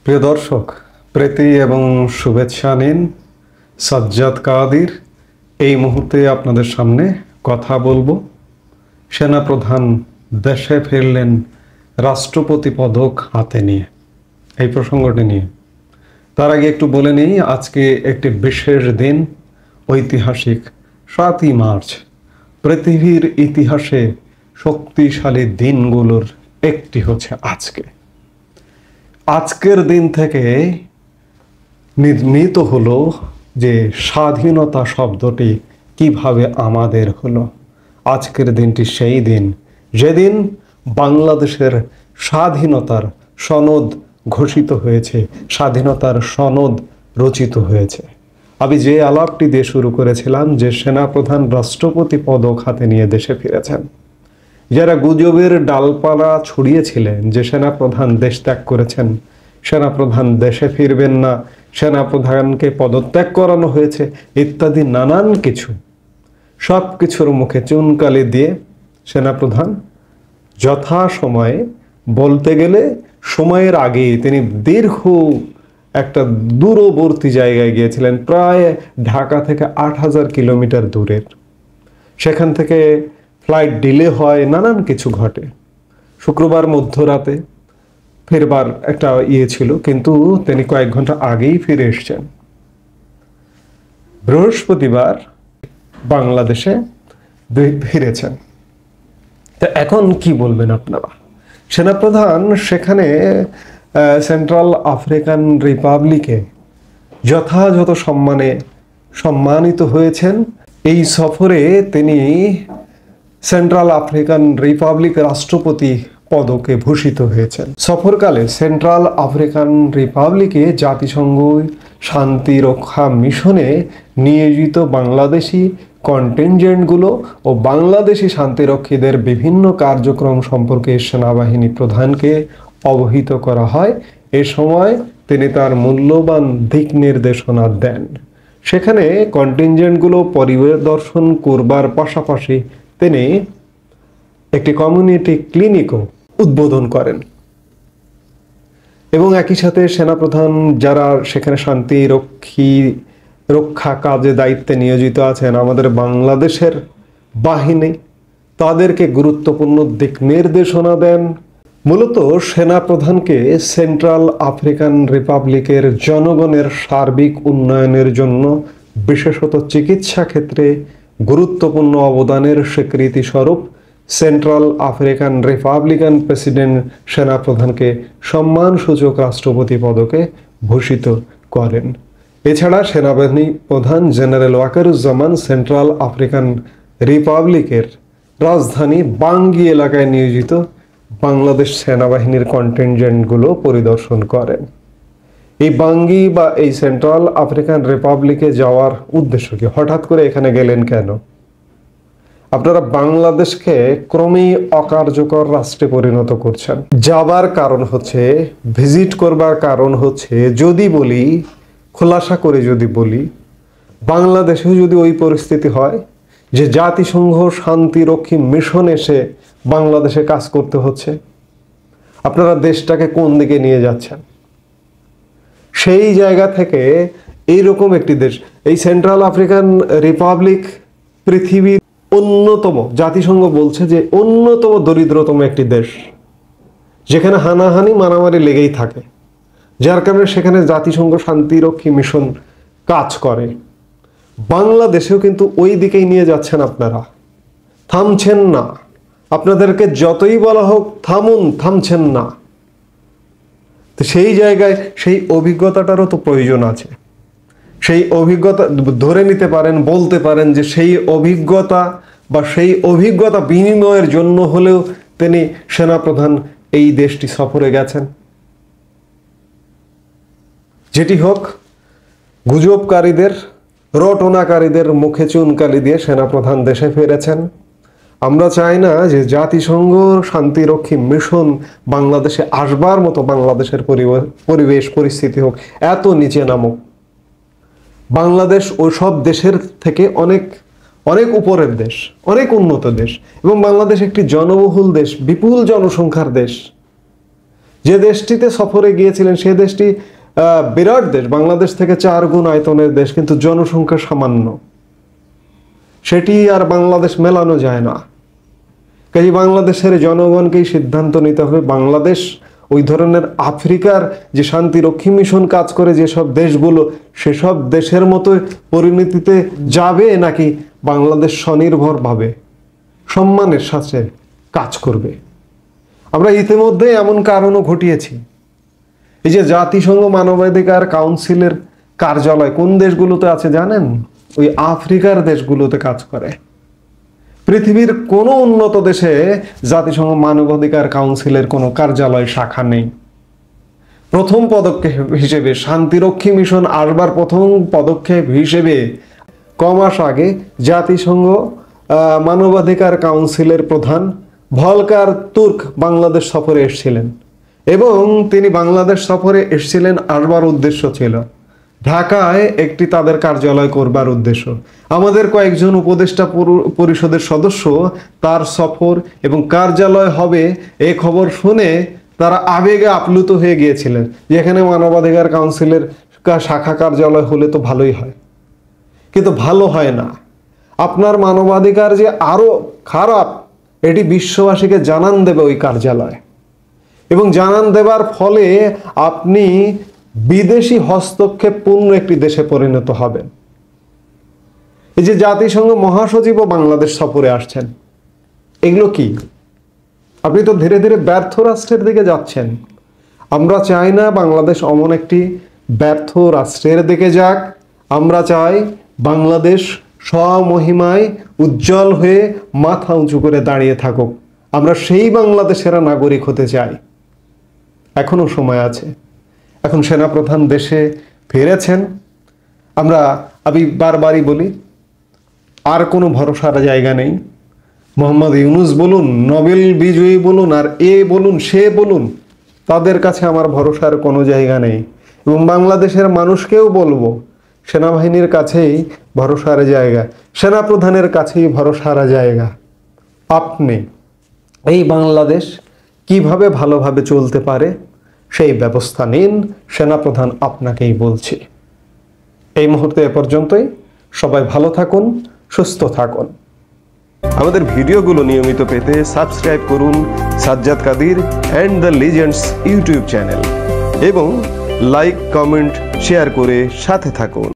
প্রিয় দর্শক, প্রীতি এবং শুভেচ্ছা নিন। সাজ্জাদ কাদির এই মুহূর্তে আপনাদের সামনে কথা বলবো। সেনাপ্রধান দেশে ফিরলেন রাষ্ট্রপতি পদক হাতে নিয়ে, এই প্রসঙ্গটি নিয়ে। তার আগে একটু বলে নিই, আজকে একটি বিশেষ দিন, ঐতিহাসিক 7ই মার্চ। পৃথিবীর ইতিহাসে শক্তিশালী দিনগুলোর একটি হচ্ছে আজকে। আজকের দিন থেকে নির্মিত হলো যে স্বাধীনতা শব্দটি কিভাবে আমাদের হলো। আজকের দিনটি সেই দিন যেদিন বাংলাদেশের স্বাধীনতার সনদ ঘোষিত হয়েছে, স্বাধীনতার সনদ রচিত হয়েছে। আমি যে আলাপটি দিয়ে শুরু করেছিলাম যে সেনাপ্রধান রাষ্ট্রপতি পদক হাতে নিয়ে দেশে ফিরেছেন। যারা গুজবের ডালপালা ছড়িয়েছিলেন যে সেনাপ্রধান দেশ ত্যাগ করেছেন, সেনাপ্রধান দেশে ফিরবেন না, সেনাপ্রধানকে পদত্যাগ করানো হয়েছে ইত্যাদি নানান কিছু, সব কিছুর মুখে চুনকালি দিয়ে সেনাপ্রধান যথাসময়ে, বলতে গেলে সময়ের আগে তিনি দীর্ঘ একটা দূরবর্তী জায়গায় গিয়েছিলেন, প্রায় ঢাকা থেকে 8,000 কিলোমিটার দূরের। সেখান থেকে ফ্লাইট ডিলে হয়, নানান কিছু ঘটে। শুক্রবার মধ্যরাতে ফেরবার একটা ছিল, কিন্তু তিনি কয়েক ঘন্টা আগেই ফিরে এসছেন। বৃহস্পতিবার বাংলাদেশে ফিরেছেন। তো এখন কি বলবেন আপনারা? সেনাপ্রধান সেখানে সেন্ট্রাল আফ্রিকান রিপাবলিকে যথাযথ সম্মানে সম্মানিত হয়েছেন। এই সফরে তিনি সেন্ট্রাল আফ্রিকান রিপাবলিক রাষ্ট্রপতি পদকে ভূষিত হয়েছেন। সফরকালে সেন্ট্রাল আফ্রিকান রিপাবলিকে জাতিসংঘ শান্তি রক্ষা মিশনে নিয়োজিত বাংলাদেশি কন্টিনজেন্টগুলো ও বাংলাদেশি শান্তিরক্ষীদের বিভিন্ন কার্যক্রম সম্পর্কে সেনাবাহিনী প্রধানকে অবহিত করা হয়। এ সময় তিনি তার মূল্যবান দিক নির্দেশনা দেন। সেখানে কন্টিনজেন্টগুলো পরিদর্শন করবার পাশাপাশি তিনি একটি কমিউনিটি ক্লিনিকও উদ্বোধন করেন এবং একই সাথে সেনাপ্রধান যারা সেখানে শান্তি রক্ষা কাজে দায়িত্বে নিয়োজিত আছেন, আমাদের বাংলাদেশের বাহিনী, তাদেরকে গুরুত্বপূর্ণ দিক নির্দেশনা দেন। মূলত সেনাপ্রধানকে সেন্ট্রাল আফ্রিকান রিপাবলিকের জনগণের সার্বিক উন্নয়নের জন্য, বিশেষত চিকিৎসা ক্ষেত্রে গুরুত্বপূর্ণ অবদানের স্বীকৃতি স্বরূপ সেন্ট্রাল আফ্রিকান রিপাবলিকান প্রেসিডেন্ট সেনাপ্রধানকে সম্মানসূচক রাষ্ট্রপতি পদকে ভূষিত করেন। এছাড়া সেনাবাহিনী প্রধান জেনারেল ওয়াকারুজ্জামান সেন্ট্রাল আফ্রিকান রিপাবলিকের রাজধানী বাঙ্গি এলাকায় নিয়োজিত বাংলাদেশ সেনাবাহিনীর কন্টিনজেন্টগুলো পরিদর্শন করেন। এই বাঙ্গি বা এই সেন্ট্রাল আফ্রিকান রিপাবলিকে যাওয়ার উদ্দেশ্য কি? হঠাৎ করে এখানে গেলেন কেন? আপনারা বাংলাদেশকে ক্রমেই অকার্যকর রাষ্ট্রে পরিণত করছেন। যাবার কারণ হচ্ছে, ভিজিট করবার কারণ হচ্ছে, যদি বলি, খোলাসা করে যদি বলি, বাংলাদেশে যদি ওই পরিস্থিতি হয় যে জাতিসংঘ শান্তিরক্ষী মিশন এসে বাংলাদেশে কাজ করতে হচ্ছে, আপনারা দেশটাকে কোন দিকে নিয়ে যাচ্ছেন? সেই জায়গা থেকে এইরকম একটি দেশ, এই সেন্ট্রাল আফ্রিকান রিপাবলিক পৃথিবীর অন্যতম, জাতিসংঘ বলছে যে অন্যতম দরিদ্রতম একটি দেশ, যেখানে হানাহানি মারামারি লেগেই থাকে, যার কারণে সেখানে জাতিসংঘ শান্তিরক্ষী মিশন কাজ করে। বাংলাদেশেও কিন্তু ওই দিকেই নিয়ে যাচ্ছেন আপনারা, থামছেন না। আপনাদেরকে যতই বলা হোক থামুন, থামছেন না। তো সেই জায়গায় সেই অভিজ্ঞতাটারও তো প্রয়োজন আছে। সেই অভিজ্ঞতা ধরে নিতে পারেন, বলতে পারেন যে সেই অভিজ্ঞতা বা সেই অভিজ্ঞতা বিনিময়ের জন্য হলেও তিনি সেনাপ্রধান এই দেশটি সফরে গেছেন। যেটি হোক, গুজবকারীদের, রটনাকারীদের মুখে চুনকালি দিয়ে সেনাপ্রধান দেশে ফিরেছেন। আমরা চাই না যে জাতিসংঘ শান্তিরক্ষী মিশন বাংলাদেশে আসবার মতো বাংলাদেশের পরিবেশ পরিস্থিতি হোক, এত নিচে নামুক। বাংলাদেশ ওই সব দেশের থেকে অনেক অনেক উপরের দেশ, অনেক উন্নত দেশ, এবং বাংলাদেশ একটি জনবহুল দেশ, বিপুল জনসংখ্যার দেশ। যে দেশটিতে সফরে গিয়েছিলেন সে দেশটি বিরাট দেশ, বাংলাদেশ থেকে 4 গুণ আয়তনের দেশ, কিন্তু জনসংখ্যা সামান্য। সেটি আর বাংলাদেশ মেলানো যায় না। কাজে বাংলাদেশের জনগণকেই সিদ্ধান্ত নিতে হবে বাংলাদেশ ওই ধরনের আফ্রিকার যে শান্তিরক্ষী মিশন কাজ করে যেসব দেশগুলো, সেসব দেশের মতো পরিণতিতে যাবে, নাকি বাংলাদেশ স্বনির্ভরভাবে সম্মানের সাথে কাজ করবে। আমরা ইতিমধ্যে এমন কারণও ঘটিয়েছি। এই যে জাতিসংঘ মানবাধিকার কাউন্সিলের কার্যালয় কোন দেশগুলোতে আছে জানেন? ওই আফ্রিকার দেশগুলোতে কাজ করে। পৃথিবীর কোনো উন্নত দেশে জাতিসংঘ মানবাধিকার কাউন্সিলের কোনো কার্যালয় শাখা নেই। প্রথম পদক্ষেপ হিসেবে শান্তিরক্ষী মিশন আসবার প্রথম পদক্ষেপ হিসেবে কমাস আগে জাতিসংঘ মানবাধিকার কাউন্সিলের প্রধান ভলকার তুর্ক বাংলাদেশ সফরে এসেছিলেন, এবং তিনি বাংলাদেশ সফরে এসেছিলেন আসবার উদ্দেশ্য ছিল ঢাকায় একটি তাদের কার্যালয় করবার উদ্দেশ্য। আমাদের কয়েকজন উপদেষ্টা পরিষদের সদস্য তার সফর এবং কার্যালয় হবে এই খবর শুনে তারা আবেগে আপ্লুত হয়ে গিয়েছিলেন, যেখানে মানবাধিকার কাউন্সিলের শাখা কার্যালয় হলে তো ভালোই হয়, কিন্তু ভালো হয় না। আপনার মানবাধিকার যে আরো খারাপ এটি বিশ্ববাসীকে জানান দেবে ওই কার্যালয়, এবং জানান দেবার ফলে আপনি বিদেশি হস্তক্ষেপপূর্ণ একটি দেশে পরিণত হবেন। এই যে জাতিসংঘ মহাসচিবও বাংলাদেশ সফরে আসছেন, এগুলো কি? আপনি তো ধীরে ধীরে ব্যর্থ রাষ্ট্রের দিকে যাচ্ছেন। আমরা চাই না বাংলাদেশ অমন একটি ব্যর্থ রাষ্ট্রের দিকে যাক। আমরা চাই বাংলাদেশ স্বমহিমায় উজ্জ্বল হয়ে মাথা উঁচু করে দাঁড়িয়ে থাকুক। আমরা সেই বাংলাদেশের নাগরিক হতে চাই। এখনো সময় আছে। এখন সেনাপ্রধান দেশে ফিরেছেন। আমি বারবারই বলি, আর কোনো ভরসার জায়গা নেই। মোহাম্মদ ইউনূস বলুন, নোবেল বিজয়ী বলুন, আর বলুন সে বলুন, তাদের কাছে আমার ভরসার কোনো জায়গা নেই। এবং বাংলাদেশের মানুষকেও বলবো, সেনাবাহিনীর কাছেই ভরসার জায়গা, সেনাপ্রধানের কাছেই ভরসার জায়গা। আপনি এই বাংলাদেশ কিভাবে ভালোভাবে চলতে পারে সেই ব্যবস্থা নিন। সেনাপ্রধান আপনাকেই বলছি। এই মুহূর্তে এ পর্যন্তই। সবাই ভালো থাকুন, সুস্থ থাকুন। আমাদের ভিডিওগুলো নিয়মিত পেতে সাবস্ক্রাইব করুন Sajjad Kadir and the legends YouTube channel, এবং লাইক, কমেন্ট, শেয়ার করে সাথে থাকুন।